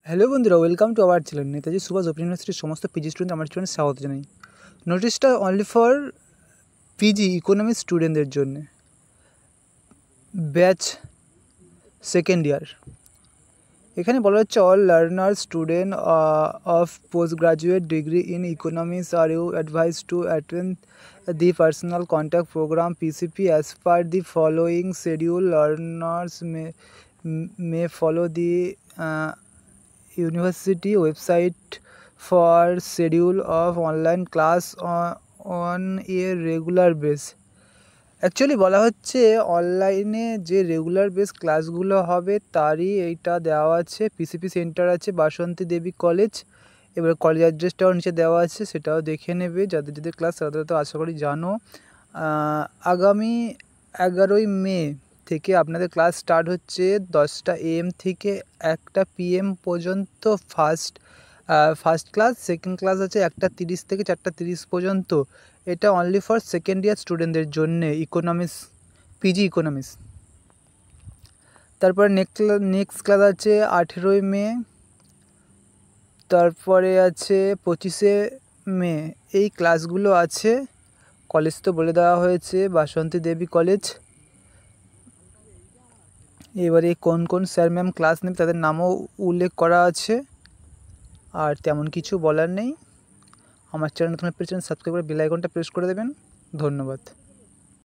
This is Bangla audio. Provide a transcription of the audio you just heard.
হ্যালো বন্ধুরা, welcome to our channel. Netaji Subhas open ইউনিভার্সিটির সমস্ত পিজি স্টুডেন্ট আমার চ্যানেলে স্বাগত জানাই। নোটিশটা অনলি ফর পিজি ইকোনমিক্স স্টুডেন্টদের জন্য, ব্যাচ সেকেন্ড ইয়ার। এখানে বলা হচ্ছে all learner student of post graduate degree in economics are you advise to attend the personal contact programme PCP as per the following schedule. Learners may follow the university website for schedule of online class on a regular base। Actually বলা হচ্ছে অনলাইনে যে রেগুলার বেস ক্লাসগুলো হবে তারই এইটা দেওয়া আছে। পিসিপি সেন্টার আছে বাসন্তী দেবী কলেজ। এবার কলেজ অ্যাড্রেসটাও নিচে দেওয়া আছে, সেটাও দেখে নেবে। যাদের ক্লাস তাদের তো আশা করি জানো। আগামী 11ই মে থেকে আপনাদের ক্লাস স্টার্ট হচ্ছে 10টা AM থেকে 1টা PM পর্যন্ত ফার্স্ট ক্লাস। সেকেন্ড ক্লাস আছে 1টা 30 থেকে 4টা 30 পর্যন্ত। এটা অনলি ফর সেকেন্ড ইয়ার স্টুডেন্টদের জন্যে, ইকোনমিক্স, পিজি ইকোনমিক্স। তারপরে নেক্সট ক্লাস আছে 18ই মে, তারপরে আছে 25শে মে। এই ক্লাসগুলো আছে। কলেজ তো বলে দেওয়া হয়েছে, বাসন্তী দেবী কলেজ। এবারে কোন কোন স্যার ম্যাম ক্লাস নেবে তাদের নামও উল্লেখ করা আছে। আর তেমন কিছু বলার নেই। আমার চ্যানেল নতুন সাবস্ক্রাইব করে বেল আইকনটা প্রেস করে দেবেন। ধন্যবাদ।